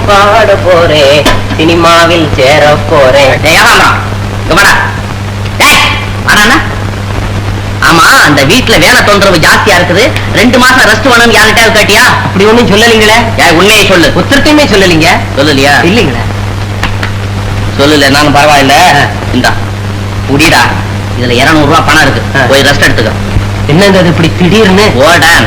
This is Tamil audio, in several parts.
பாட போறேன், சினிமாவில் சேர போறேன். ஆமா, அந்த வீட்டுல வேலை தொந்தரவு ஜாஸ்தியா இருக்குது. 2 மாசம் ரெஸ்ட் வேணும் யார்கிட்ட கேட்டியா? அப்படி ஒண்ணும் சொல்லலீங்களே. உண்மையை சொல்லு. புத்தகத்தையுமே சொல்லலீங்க. சொல்லலையா? இல்லீங்களே. சொல்லல. நானும் பரவாயில்ல. இந்தா குடிடா, இதுல 200 ரூபாய் பணம் இருக்கு. போய் ரெஸ்ட் எடுத்துக்க. என்னங்க அது இப்படி திடீர்னு? ஓடான்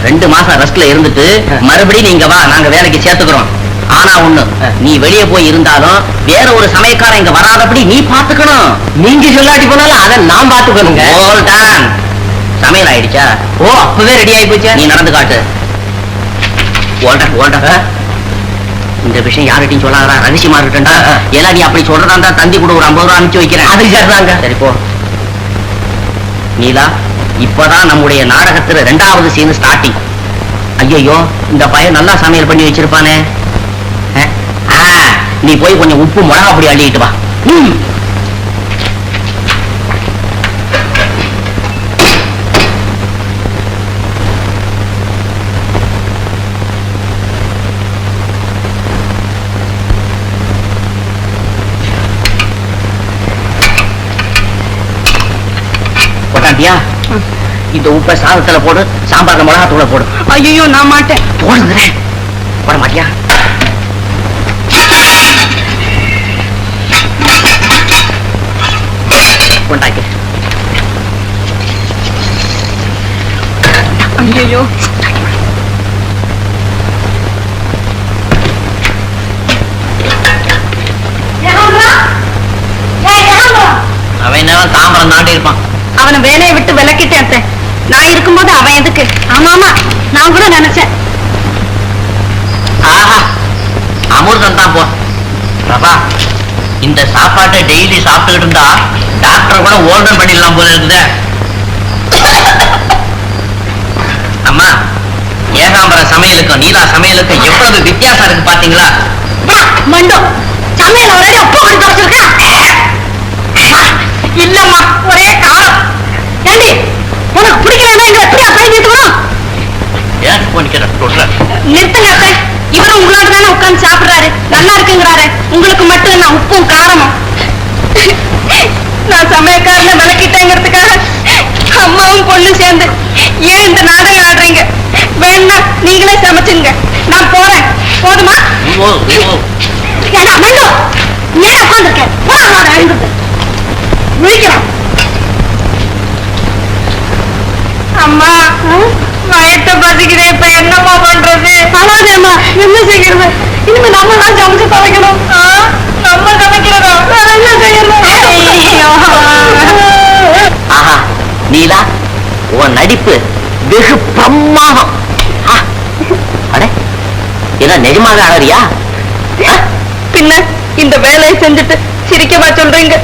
2 மாசம் ரெஸ்ட்ல இருந்துட்டு மறுபடியும் நீங்க வா, நாங்க வேலைக்கு சேர்த்துக்கிறோம். ஆனா ஒண்ணு, நீ வெளியே போய் இருந்தாலும் வேற ஒரு சமயக்காரன் இங்க வராதபடி நீ பாத்துக்கணும். நீங்க சொல்லாட்டி போனாலும் அதை நான் பாத்துக்கணுங்க. ஓல்டான். சமையல் ஆயிடுச்சா? ஓ, அப்பவே ரெடி ஆகி போச்சு. நீ நடந்து காட்டு. ஓல்டான் ஓல்டான். இந்த விஷயம் யார்கிட்டையும் சொல்லாதா, ரகசியமா இருக்கட்டா. ஏன்னா நீ அப்படி சொல்றதா இருந்தா தந்தி கூட ஒரு 50 ரூபா அனுப்பிச்சு வைக்கிறேன். அது சரிதாங்க. சரி போ. நீலா, இப்பதான் நம்முடைய நாடகத்துல 2வது சீன் ஸ்டார்டிங். ஐயோ, இந்த பையன் நல்லா சமையல் பண்ணி வச்சிருப்பானே. நீ போய் கொஞ்சம் உப்பு மிளகா பொடி அள்ளிட்டு வா. போட்டாட்டியா? இந்த உப்பை சாதத்துல போடு, சாம்பார்ல மிளகா தூளை போடு. ஐயோ, நான் மாட்டேன். போடுங்கிறேன். போட மாட்டியா? கொண்டாக்கி. ஐயோ, அவன் என்ன தாம்பரம் தாண்டி இருப்பான். அவனை வேலையை விட்டு விலக்கிட்டேன். நான் இருக்கும்போது அவன் எதுக்கு? ஆமாமா, நான் கூட நினைச்சேன். ஆஹா, அமிர்தம் தான் போ. பிரபா, இந்த சாப்பாட்டை டெய்லி சாப்பிட்டுக்கிட்டு இருந்தா டாக்டர் கூட ஓல்டன் பண்ணிடலாம் போல இருக்குது. அம்மா, ஏகாம்பர சமையலுக்கும் நீலா சமையலுக்கும் எவ்வளவு வித்தியாசம் இருக்கு பாத்தீங்களா? மண்டோ, சமையல் ஒரே உப்பு கொடுத்து வச்சிருக்கா? இல்லம்மா, ஒரே காரம். ஏண்டி, உனக்கு பிடிக்கலன்னா எப்படியா போய் நிறுத்தணும்? ஏன் நிறுத்துங்க. இவரும் உங்களோட தானே உட்கார்ந்து சாப்பிடுறாரு, நல்லா இருக்குங்கிறாரு. உங்களுக்கு மட்டும் நான் உப்பும் காரமும். நான் சமயக்காரனை விளக்கிட்டேங்கிறதுக்காக அம்மாவும் பொண்ணு சேர்ந்து ஏன் இந்த நாடகம் ஆடுறீங்க? வேணா நீங்களே சமைச்சுங்க, நான் போறேன். போதுமா? அம்மா, வயத்த பசிக்கிறேன். இப்ப என்னம்மா பண்றது? அம்மா, என்ன செய்யறது? இனிமே நம்ம தான் சமைச்சு சமைக்கணும். நம்ம சமைக்கிறதா? என்ன செய்யணும்? ஆஹா, நீலா, உன் நடிப்பு வெகு பிரமாதம். அடே, என்ன நிஜமாக ஆடுறியா? பின்ன இந்த வேலையை செஞ்சுட்டு சிரிக்கவா சொல்றீங்க?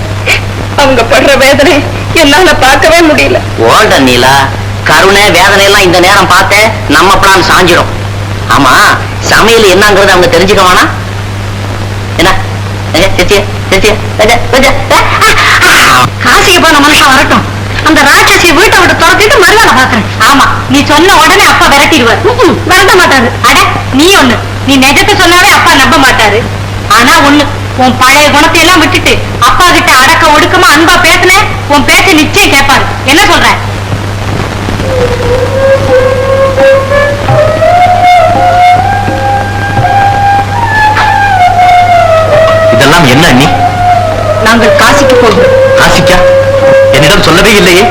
அவங்க படுற வேதனை என்னால பார்க்கவே முடியல. ஓல்ட நீலா, கருணை வேதனை எல்லாம் இந்த நேரம் பார்த்தேன் நம்ம பிளான் சாஞ்சிடும். ஆமா, சமையல் என்னங்கிறது அவங்க தெரிஞ்சுக்க வேணா? என்ன காசிக்கு போன மனுஷன் வரட்டும், அந்த ராட்சசி வீட்டை விட்டு துரத்திட்டு மறுவேலை பாக்குறேன். ஆமா, நீ சொன்ன உடனே அப்பா விரட்டிடுவார். விரட்ட மாட்டாரு. அட நீ ஒண்ணு, நீ நிஜத்தை சொன்னாவே அப்பா நம்ப மாட்டாரு. ஆனா ஒண்ணு, உன் பழைய குணத்தை எல்லாம் விட்டுட்டு அப்பா கிட்ட அடக்க ஒடுக்கமா அன்பா பேசுன, உன் பேச்ச நிச்சயம் கேட்பாரு. என்ன சொல்ற? இதெல்லாம் என்ன அண்ணி? நாங்கள் காசிக்கு போகிறோம். காசிக்கா? என்னிடம் சொல்லவே இல்லையே.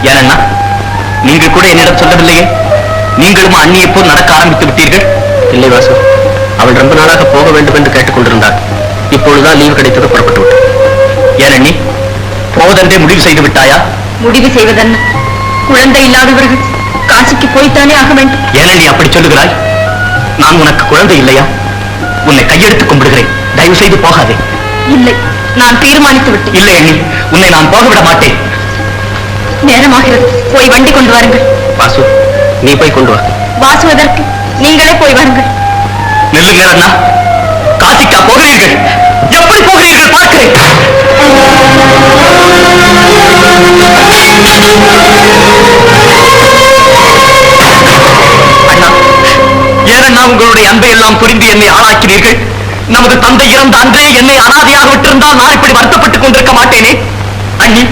ஏனண்ணா, நீங்கள் கூட என்னிடம் சொல்லவில்லையே. நீங்களும் அண்ணி எப்போது நடக்க ஆரம்பித்து விட்டீர்கள்? இல்லை வாசு, அவள் ரொம்ப நாளாக போக வேண்டும் என்று கேட்டுக் கொண்டிருந்தாள். இப்பொழுதுதான் லீவு கிடைத்தது, புறப்பட்டு விட்டாள். ஏன் அண்ணி, போவதென்றே முடிவு செய்து விட்டாயா? முடிவு செய்வதென்ன? குழந்தை இல்லாதவர்கள் காசிக்கு போய்த்தானே ஆக வேண்டும். ஏன் நீ அப்படி சொல்லுகிறாய்? நான் உனக்கு குழந்தை இல்லையா? உன்னை கையெடுத்துக் கும்பிடுகிறேன், தயவு செய்து போகாதே. இல்லை, நான் தீர்மானித்து விட்டேன். இல்லை அண்ணி, உன்னை நான் போக விட மாட்டேன். நேரமாகிறது, போய் வண்டி கொண்டு வாருங்கள். வாசு, நீ போய் கொண்டு வா. வாசு எதற்கு? நீங்களே போய் வாருங்கள். நெல்லுங்கள் அண்ணா, காசிக்கா போகிறீர்கள்? எப்படி போகிறீர்கள் பார்க்கிறேன். அண்ணா, ஏனண்ணா உங்களுடைய அன்பை எல்லாம் புரிந்து என்னை ஆளாக்கிறீர்கள். நமது தந்தை இறந்த அன்றே என்னை அனாதையாக விட்டிருந்தால் நான் இப்படி வருத்தப்பட்டுக் கொண்டிருக்க மாட்டேனே. அண்ணி,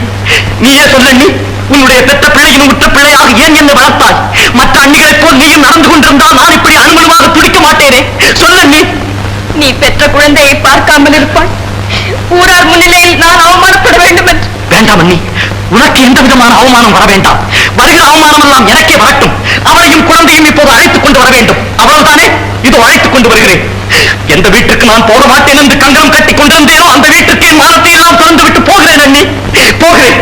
நீயே சொல்லண்ணி, உன்னுடைய பெற்ற பிள்ளையின் உற்ற பிள்ளையாக ஏன் என்னை வளர்த்தாய்? மற்ற அண்ணிகளைப் போல் நீயும் நடந்து கொண்டிருந்தால் நான் இப்படி அனுமணமாக துடிக்க மாட்டேனே. சொல்லண்ணி. நீ பெற்ற குழந்தையை பார்க்காமல் இருப்பாய். ஊரார் முன்னிலையில் நான் அவமானப்பட வேண்டும் என்று. வேண்டாம் அண்ணி, உனக்கு எந்த விதமான அவமானம் வர வேண்டாம். வருகிற அவமானம் எல்லாம் எனக்கே வரட்டும். அவளையும் குழந்தையும் இப்போது அழைத்துக் கொண்டு வர வேண்டும். அவ்வளவுதானே? இதோ அழைத்துக் கொண்டு வருகிறேன். எந்த வீட்டுக்கு நான் போக மாட்டேன் என்று கங்கணம் கட்டிக் கொண்டிருந்தேனோ அந்த வீட்டுக்கு என் மானத்தை எல்லாம் திறந்து விட்டு போகிறேன் அண்ணி, போகிறேன்.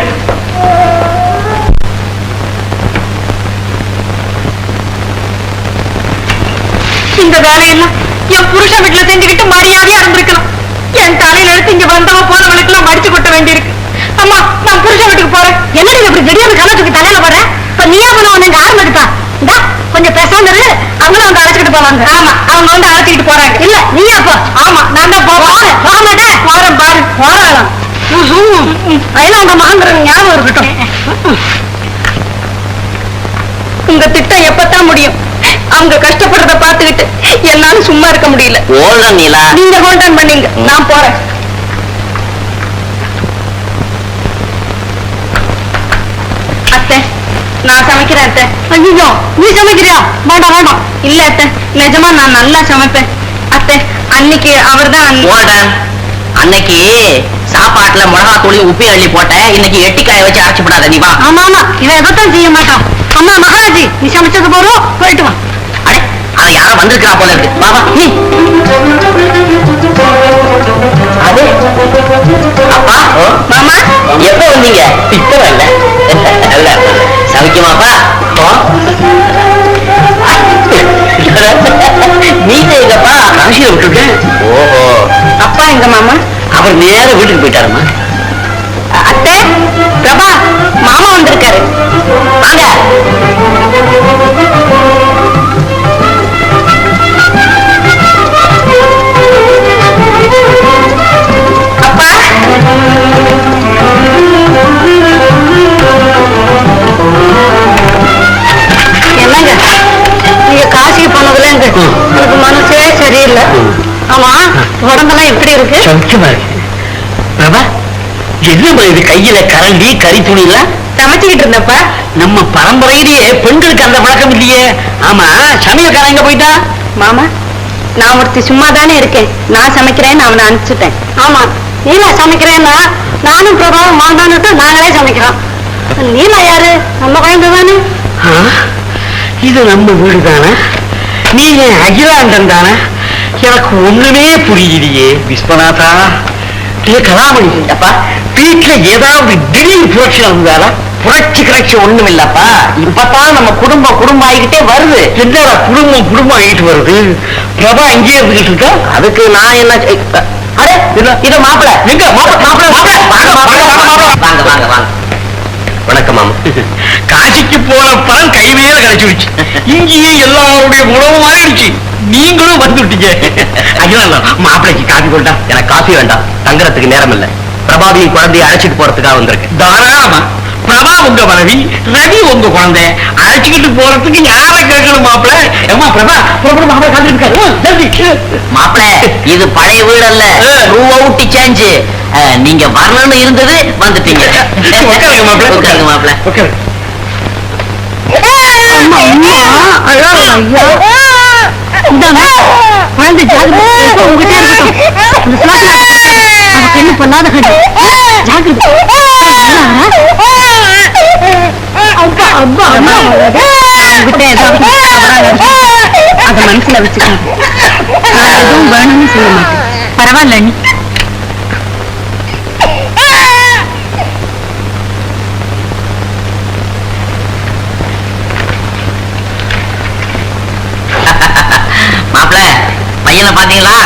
இந்த வேலையெல்லாம் என் புருஷன் வீட்டுல செஞ்சுக்கிட்டு மரியாதையா இருந்திருக்கலாம். என் தலையில எடுத்து இங்க வந்தவ போறவனுக்கு எல்லாம் மடிச்சு கொட்ட வேண்டியிருக்கு. அம்மா, நான் புருஷன் வீட்டுக்கு போறேன். என்ன நீங்க இப்படி திடீர்னு கலத்துக்கு தலையில போறேன்? இப்ப நீயா பண்ணுவோம் எங்க ஆரம்பிக்கா? இந்தா கொஞ்சம் பேசாம இரு. அவங்களும் வந்து அழைச்சிக்கிட்டு போவாங்க. ஆமா, அவங்க வந்து அழைச்சிக்கிட்டு போறாங்க. இல்ல நீயா போ. ஆமா, நான் தான் போக மாட்டேன். போறேன் பாரு, போறாளாம். அதெல்லாம் உங்க மகங்கிற ஞாபகம் இருக்கட்டும். உங்க திட்டம் எப்பத்தான் முடியும்? அவங்க கஷ்டப்படுறத பார்த்துக்கிட்டு என்னால சும்மா இருக்க முடியல. நீங்க ஹோல்டன் பண்ணீங்க, நான் போறேன். அத்தை, நான் சமைக்கிறேன் அத்தை. ஐயோ, நீ சமைக்கிறியா? வேண்டாம் வேண்டாம். இல்ல அத்தை, நிஜமா நான் நல்லா சமைப்பேன். அத்தை, அன்னைக்கு அவர்தான் அன்னைக்கு சாப்பாட்டுல மிளகா தூளி உப்பி அள்ளி போட்டேன். இன்னைக்கு எட்டிக்காய வச்சு அரைச்சுப்படாத நீ வா. ஆமா ஆமா, இவன் எதைத்தான் செய்ய மாட்டான். அம்மா மகாராஜி, நீ சமைச்சது போறோம், போயிட்டு வா. அடே, அவன் யாரோ வந்திருக்கா போல இருக்கு. பாபா நீ அது அப்பா மாமா எப்ப வந்தீங்க? இப்ப வரல. நல்ல சமைக்குமாப்பா? நீங்க எங்கப்பா? காசியில விட்டுட்டேன். ஓஹோ, அப்பா எங்க மாமா? அவர் நேர வீட்டுக்கு போயிட்டாருமா. அத்தை, பிரபா, மாமா வந்திருக்காரு. வாங்க. அப்பா, என்னங்க நீங்க காசிக்கு போனதுல எனக்கு மனசே சரியில்லை. ஆமா, உடம்பெல்லாம் எப்படி இருக்கு? சௌக்கியமா இருக்கு. பிரபா, என்ன இது கையில கரண்டி கறி துணிலாம் சமைச்சுக்கிட்டு இருந்தப்ப? நம்ம பரம்பரையிலேயே பெண்களுக்கு அந்த பழக்கம் இல்லையே. ஆமா, சமையல்காரன் எங்க போயிட்டா? மாமா, நான் ஒருத்தி சும்மா தானே இருக்கேன். நான் சமைக்கிறேன்னு அவனை அனுப்பிச்சுட்டேன். ஆமா, நீலா சமைக்கிறேன்னா நானும் பிரபாவும் மாண்டான்னுட்டு நாங்களே சமைக்கிறோம். நீலா யாரு? நம்ம குழந்தை தானே. இது நம்ம வீடு தானே? நீங்க அகிலாண்டன் தானே? எனக்கு ஒண்ணுமே புரியலையே. விஸ்வநாதா, கலாமணி, அப்பா வீட்டுல ஏதாவது திடீர் புரட்சி இருந்தாலா? புரட்சி கிரட்சி ஒண்ணும் இல்லப்பா. இப்பதான் நம்ம குடும்பம் ஆகிக்கிட்டே வருது. என்னடா குடும்பம் ஆகிட்டு வருது? பிரபா இங்கே இருந்துகிட்டு இருக்கா? அதுக்கு நான் என்ன? அரே, இத மாப்பிள எங்க? மாப்பிள வாங்க வாங்க வாங்க. வணக்கம் மாமா. காசிக்கு போன பணம் கைவேல கிடைச்சிருச்சு. இங்கேயே எல்லாருடைய உணவும் ஆயிடுச்சு. நீங்களும் வந்துட்டீங்க. அகிலா, மாப்பிளைக்கு காபி கொண்டா. எனக்கு காபி வேண்டாம், தங்குறதுக்கு நேரம் இல்ல. பிரபாவியின் குழந்தையை அழைச்சிட்டு போறதுக்காக வந்திருக்கேன். தாராளமா. பிரபா உங்க மனைவி, ரவி உங்க குழந்தை. அழைச்சிக்கிட்டு போறதுக்கு யார கேட்கணும் மாப்பிள? ஏமா பிரபா, மாப்பிள காத்திருக்காரு. மாப்பிள, இது பழைய வீடு அல்ல, த்ரூ அவுட் சேஞ்ச். நீங்க வரணும்னு இருந்தது, வந்துட்டீங்க. உட்காருங்க மாப்பிள. குழந்தை ஜாகிரதை, உங்ககிட்ட இருக்கட்டும். என்ன பண்ணாத ஜாகிரதை. அப்பா அப்பா அம்மா உங்ககிட்ட ஏதாவது அதை மனசுல வச்சுக்கோங்க. நான் எதுவும் வேணும்னு சொல்ல மாட்டேன். பரவாயில்ல நீ. மாப்பிள, பையனை பாத்தீங்களா?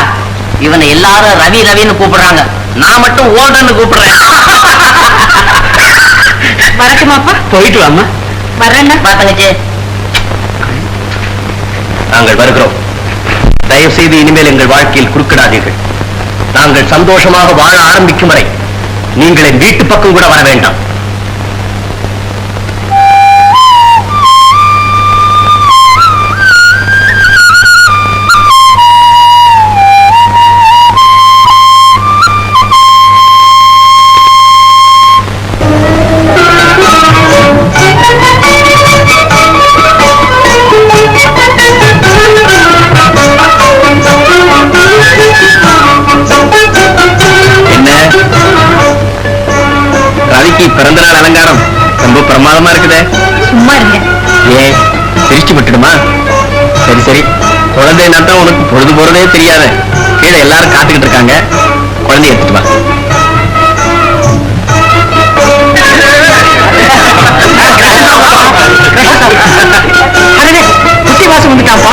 இவனை எல்லாரும் ரவி ரவின்னு கூப்பிடுறாங்க. நான் மட்டும் ஓல்டன்னு கூப்பிடுறேன். வரட்டுமாப்பா? போயிட்டு வாமா. வர்றேன்னா பாத்தங்கச்சி. நாங்கள் வருகிறோம். தயவு செய்து இனிமேல் எங்கள் வாழ்க்கையில் குறுக்கிடாதீர்கள். நாங்கள் சந்தோஷமாக வாழ ஆரம்பிக்கும் வரை நீங்கள் என் வீட்டு பக்கம் கூட வர வேண்டாம். தூங்கினா தான் உனக்கு பொழுது போறதே தெரியாது. கீழே எல்லாரும் காத்துக்கிட்டு இருக்காங்க. குழந்தைய எடுத்துட்டு வா. குட்டி வாசம் வந்துட்டாப்பா.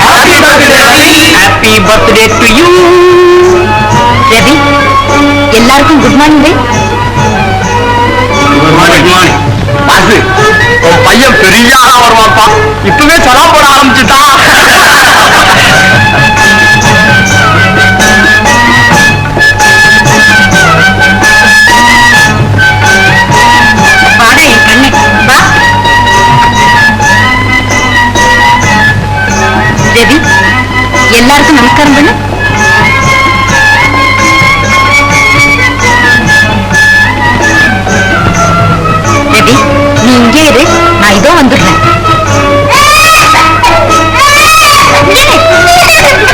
Happy birthday to you. Ravi, எல்லாருக்கும் குட் மார்னிங். Good morning. பாசு, உன் பையன் பெரிய ஆளா வருவாப்பா. இப்பவே சலாம் போட ஆரம்பிச்சுட்டான். வாடா என் கண்ணு, வா. ரவி, எல்லாருக்கும் நமஸ்காரம் பண்ணு. ரவி, நீ இங்கே இரு, நான் இதோ வந்துடுறேன்.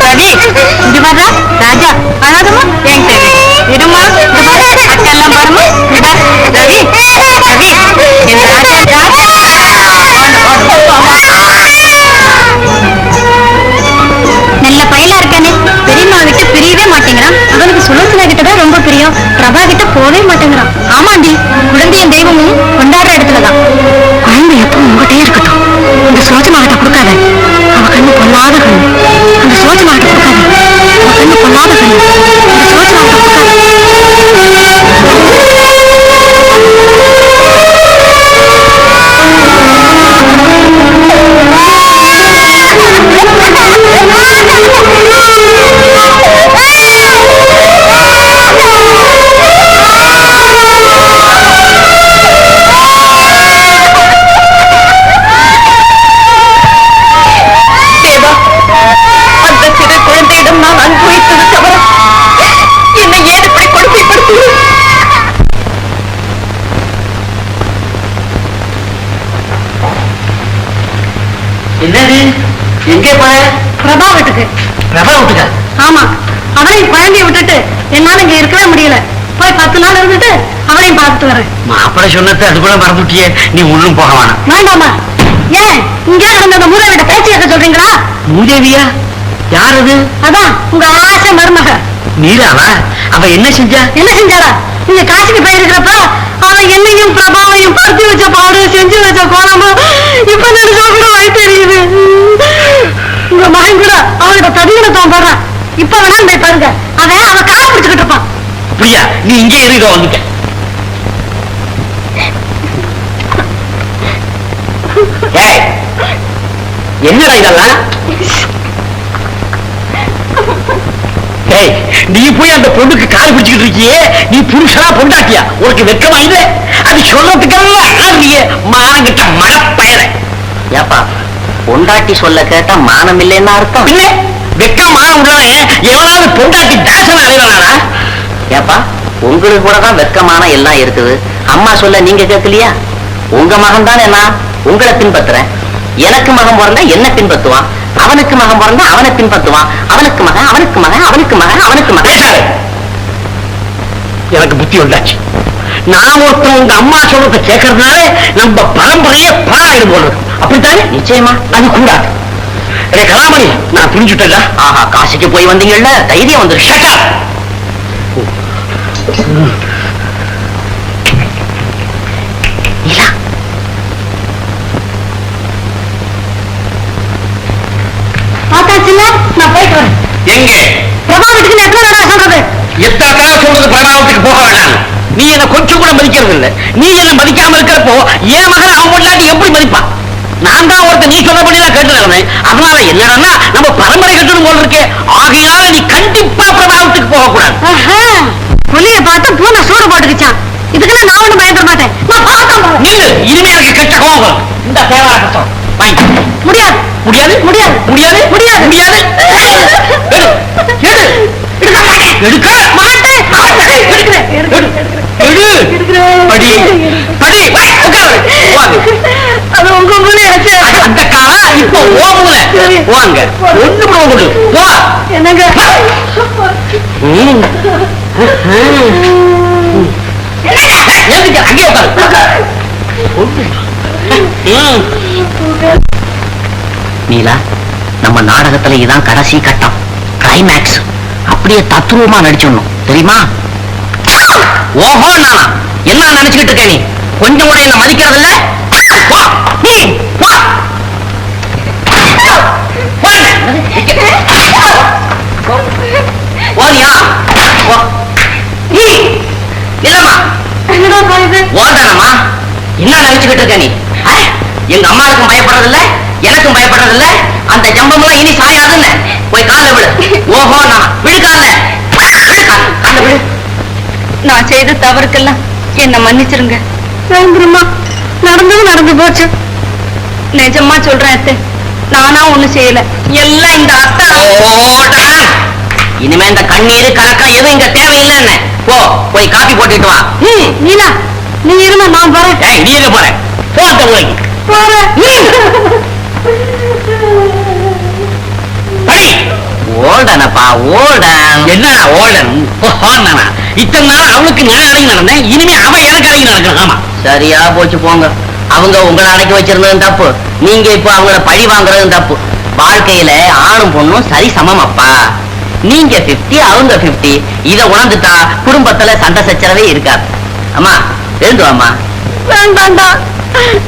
ரவி, இங்க வர்றா. ராஜா, அழாதமா? ஏன் தேவி இருமா, அக்கெல்லாம் பாருமா. ரவி, ரவி, என் ராஜா, நல்ல பயலா இருக்கானே. பெரியம்மா விட்டு பிரியவே மாட்டேங்கிறான். அவனுக்கு சுலோசனா கிட்டதான் ரொம்ப பிரியம். பிரபா கிட்ட போவே மாட்டேங்கிறான். ஆமாண்டி, குழந்தையும் தெய்வமும் கொண்டாடுற இடத்துலதான். குழந்தை எப்போ உங்ககிட்டே இருக்கட்டும். இந்த சுலோசனா கிட்ட கொடுக்காத. அவ கண்ணு பொல்லாத கண்ணு. அந்த சுலோசனா கிட்ட கொடுக்காத. அவ கண்ணு பொல்லாத கண்ணு. அந்த சுலோசனா கிட்ட கொடுக்காத. என்னது? எங்கே போற? பிரபா வீட்டுக்கு. பிரபா வீட்டுக்கா? ஆமா, அவளையும் குழந்தைய விட்டுட்டு என்னால இங்க இருக்கவே முடியல. போய் 10 நாள் இருந்துட்டு அவளையும் பார்த்துட்டு வரேன். மாப்பிள்ளை சொன்னது அது கூட மறந்துட்டியே. நீ ஒண்ணும் போக வேணாம். வேண்டாமா? ஏன் இங்கே நடந்த அந்த மூதேவிட பேச்சு கேட்க சொல்றீங்களா? மூதேவியா? யார் அது? அதான் உங்க ஆசை மருமக. நீராவா? அவ என்ன செஞ்சா? என்ன செஞ்சாரா? நீங்க காசிக்கு போயிருக்கிறப்ப அவ என்னையும் பிரபாவையும் பருத்தி வச்ச பாடு, செஞ்சு வச்ச கோலமும் இப்ப நினைச்சா கூட வயிற்று எரியுது. உங்க மகன் கூட அவனோட பதிவினத்தான் போடுறான். இப்ப வேணா போய் பாருங்க. அவ கால பிடிச்சுக்கிட்டு இருப்பான். அப்படியா? நீ இங்கே இருக்க வந்துட்ட. ஏய், என்னடா இதெல்லாம்? ஏய், நீ போய் அந்த பொண்ணுக்கு கால் பிடிச்சுக்கிட்டு இருக்கியே, நீ புருஷனா பொண்டாட்டியா? உனக்கு வெக்கமா இல்ல? அது சொல்றதுக்கெல்லாம் ஆடுறியே, மானங்கிட்ட மடப்பயற. ஏப்பா, பொண்டாட்டி சொல்ல கேட்டா மானம் இல்லைன்னு அர்த்தம்? இல்ல, வெக்கம் மானம் உள்ளவன் எவனாவது பொண்டாட்டி தாசன அடைவானா? ஏப்பா, உங்களுக்கு கூட தான் வெக்கமான எல்லாம் இருக்குது. அம்மா சொல்ல நீங்க கேட்கலையா? உங்க மகன் தானே, நான் உங்களை பின்பற்றுறேன். எனக்கு மகன் பிறந்தா என்ன பின்பற்றுவான், அவனுக்கு மகன் பிறந்தா அவனை பின்பற்றுவான். அவனுக்கு மகன், அவனுக்கு மகன், அவனுக்கு மகன், அவனுக்கு மகன். எனக்கு புத்தி வந்தாச்சு. நான் ஒருத்தன் உங்க அம்மா சொல்றத கேட்கறதுனால நம்ம பரம்பரையே பாழாயிடும் போல இருக்கு. அப்படித்தானே? நிச்சயமா அது கூடாது. கலாமணி, நான் புரிஞ்சுட்டேன். ஆஹா, காசிக்கு போய் வந்தீங்கல்ல, தைரியம் வந்துரு. Shut up. பார்த்தாச்சுல்ல, நான் போயிட்டு வரேன். எங்க? பிரபா வீட்டுக்கு எத்தனை தடவை சொல்றது? எத்தனை தடவை சொல்றது பிரபாவத்துக்கு போக வேண்டாம்? நீ என்ன கொஞ்சம் கூட மதிக்கிறது இல்ல. நீ என்ன மதிக்காம இருக்கிறப்போ என் மகன் அவன் பொண்டாட்டி எப்படி மதிப்பான்? நான் தான் ஒருத்தர் நீ சொன்னபடிதான் கேட்டுக்கிறேன். அதனால என்னடா நம்ம பரம்பரை கட்டணும் போல இருக்கே. ஆகையால நீ கண்டிப்பா பிரபாவத்துக்கு போக கூடாது. புலிய பார்த்து பூனை சூடு போட்டுக்கிச்சான். இதுக்கெல்லாம் நான் ஒண்ணும் பயப்பட மாட்டேன். நான் பார்த்தேன். நில்லு, இனிமே எனக்கு கெட்ட கோபம் வரும். இந்த தேவார கஷ்டம் வாங்கி. முடியாது, முடியாது, முடியாது, முடியாது, முடியாது, முடியாது. எடு, எடு, எடுக்க மாட்டேன். எடுக்கிறேன், எடு, படி, படி, உட்காரு. அது உங்க மூலை எனக்கு அந்த காலம் இப்போ ஓமுல வாங்க. ஒண்ணு போகுது போ. என்னங்க? அங்கே உட்காரு. நீலா, நம்ம நாடகத்துல இதான் கடைசி கட்டம், கிளைமேக்ஸ். அப்படியே தத்துவமா நடிச்சிடணும், தெரியுமா? ஓஹோ, நானா என்ன நினைச்சுக்கிட்டு இருக்க நீ? கொஞ்சம் கூட என்ன மதிக்கிறது இல்ல. ஓனியா இல்லம்மா, ஓதானம்மா. என்ன நினைச்சுக்கிட்டு இருக்க நீ? எங்க அம்மாவுக்கும் பயப்படுறது இல்ல, எனக்கும் பயப்படுறது இல்ல. அந்த ஜம்பம்லாம் இனி சாயாதுன்னு போய் கால விடு. ஓஹோ, நான் விழுக்கால கால விடு. நான் செய்த தவறுக்கெல்லாம் என்ன மன்னிச்சிருங்க. வேண்டுமா, நடந்தது நடந்து போச்சு. நிஜமா சொல்றேன் அத்தை, நானா ஒண்ணு செய்யல, எல்லாம் இந்த அத்தா. இனிமே இந்த கண்ணீரு கலக்கம் எதுவும் இங்க தேவையில்லைன்னு போ, போய் காப்பி போட்டுட்டு வா. நீலா, நீ இருமா, நான் போறேன். நீ எங்க போற? போட்ட உலகி ஓல்டனப்பா, ஓல்டன். என்னடா ஓல்டன்? இத்தனை நாள் அவனுக்கு நான் அடங்கி நடந்தேன், இனிமே அவன் எனக்கு அடங்கி நடக்கணும். ஆமா, சரியா போச்சு போங்க. அவங்க உங்களை அடக்கி வச்சிருந்ததும் தப்பு, நீங்க இப்ப அவங்கள பழி வாங்குறதும் தப்பு. வாழ்க்கையில ஆணும் பொண்ணும் சரி சமம் அப்பா. நீங்க 50, அவங்க 50. இத உணர்ந்துட்டா குடும்பத்துல சண்டை சச்சரவே இருக்காது. அம்மா எழுந்துவாமா. வேண்டாண்டா,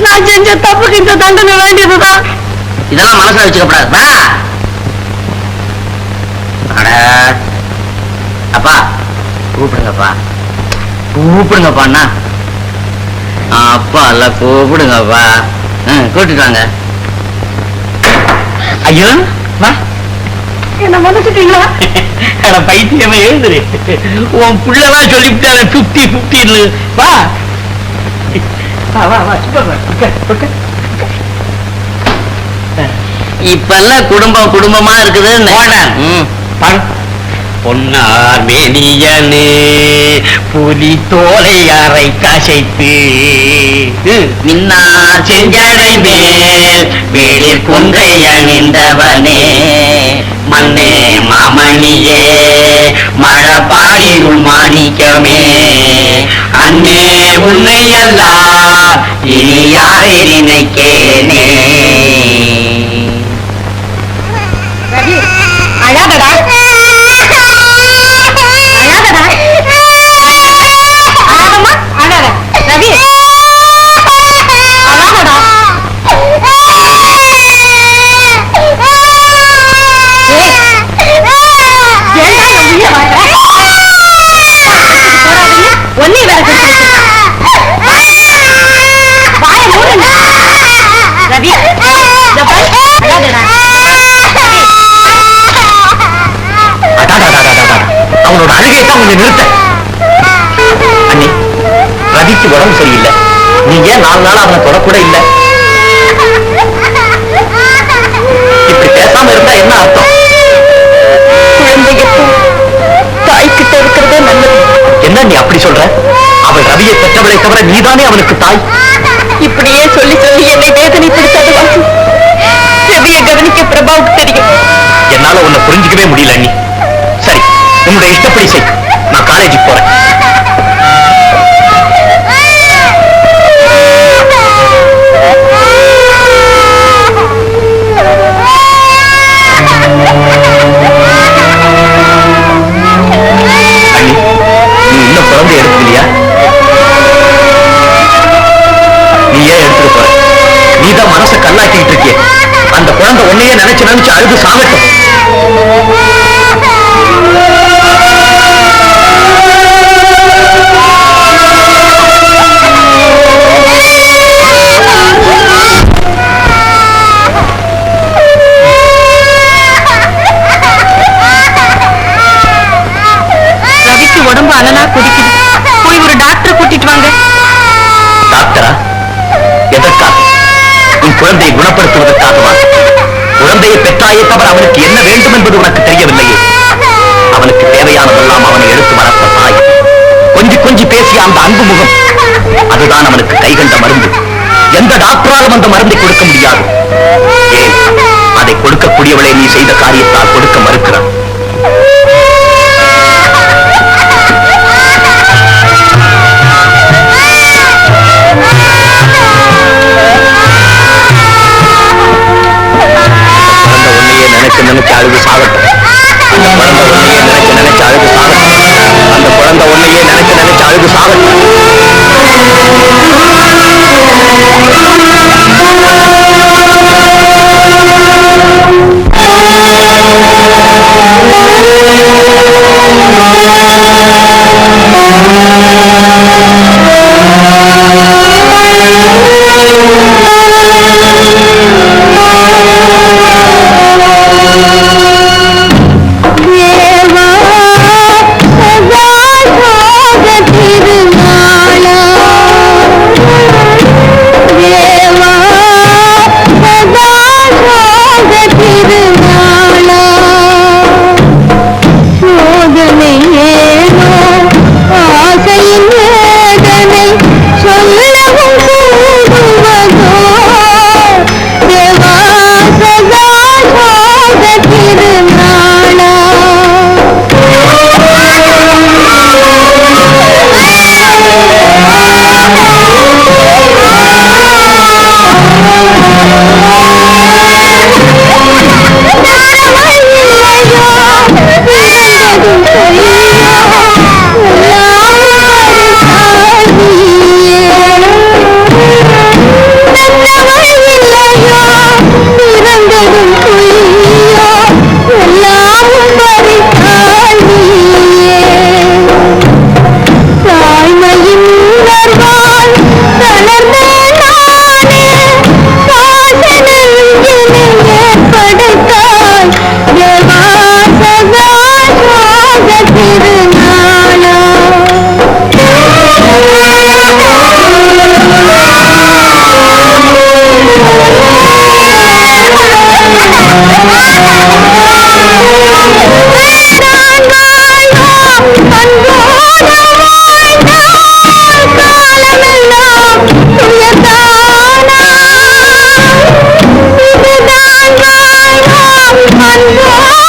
நான் செஞ்ச தப்புக்கு இந்த தண்டனை வேண்டியதுதான். இதெல்லாம் மனசுல வச்சுக்கப்படாது. வா. அப்பா கூப்பிடுங்கப்பா, கூப்பிடுங்கப்பாண்ணா. அப்பா இல்ல, கூப்பிடுங்கப்பா. கூட்டிட்டு வாங்க. ஐயோ, வா. என்ன மன்னிச்சுட்டீங்களா? பைத்தியமா எழுதுரு. உன் புள்ளதான் சொல்லிவிட்டாரு 50-50. வா வா வா, இப்பெல்லாம் குடும்பம் குடும்பமா இருக்குது. பொன்னார் மேனியனே புலி தோலை அரை காசைத்து மின்னார் செஞ்சடை மேல் வேளிர் குன்றை அணிந்தவனே மண்ணே மாமணியே மழபாடியுள் மாணிக்கமே அண்ணே உன்னை எல்லாம் இனி யாரை நினைக்கேனே. அழாதடா, அழாதடா, அழாதம்மா, அழாத. ரவி, அழாதடா. ஒன்னே வேற வாய மூடுங்க. ரவி, அழாதடா. அவனோட அழுகையை தான் கொஞ்சம் நிறுத்த. அண்ணி, ரவிக்கு உடம்பு சரியில்லை, நீங்க 4 நாள் அவனை தொடக்கூட இல்லை. இப்படி பேசாம இருந்தா என்ன அர்த்தம்? குழந்தைக்கு தாய்கிட்ட இருக்கிறதே நல்லது. என்ன நீ அப்படி சொல்ற? அவள் ரவியை பெற்றவளை தவிர நீதானே அவனுக்கு தாய். இப்படியே சொல்லி சொல்லி என்னை வேதனைப்படுத்தாத வாசு. ரவியை கவனிக்க பிரபாவுக்கு தெரியும். என்னால உன்னை புரிஞ்சுக்கவே முடியல அண்ணி. சரி, உன்னுடைய இஷ்டப்படி செய். நான் காலேஜுக்கு போறேன். அண்ணி, நீ இன்னும் குழந்தை எடுக்கலையா? நீ ஏன் எடுத்துட்டு போற? நீதான் மனசை கல்லாக்கிட்டு இருக்கிய. அந்த குழந்தை உன்னையே நினைச்சு நினைச்சு அழுது சாகட்டும். ரவிக்கு உடம்பு அனலா கொதிக்குது, போய் ஒரு டாக்டரை கூட்டிட்டு வாங்க. டாக்டரா? எதற்காக? உன் குழந்தையை குணப்படுத்துவதற்காகவா? குழந்தையை பெற்றாயே தவிர அவனுக்கு என்ன வேண்டும் என்பது உனக்கு தெரியவில்லையே. அவனுக்கு தேவையானதெல்லாம் அவனை எடுத்து வளர்த்த தாய், கொஞ்சி கொஞ்சி பேசிய அந்த அன்பு முகம், அதுதான் அவனுக்கு கைகண்ட மருந்து. எந்த டாக்டராலும் அந்த மருந்தை கொடுக்க முடியாது. ஏன், அதை கொடுக்கக்கூடியவளை நீ செய்த காரியத்தால் கொடுக்க மறுக்கிறான். நினைச்சு அழுது சாகட்டும். அந்த குழந்தை உன்னையே நினைச்சு அழுது சாகட்டும். அந்த குழந்தை உன்னையே நினைச்சு அழுது சாகட்டும்.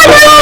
One,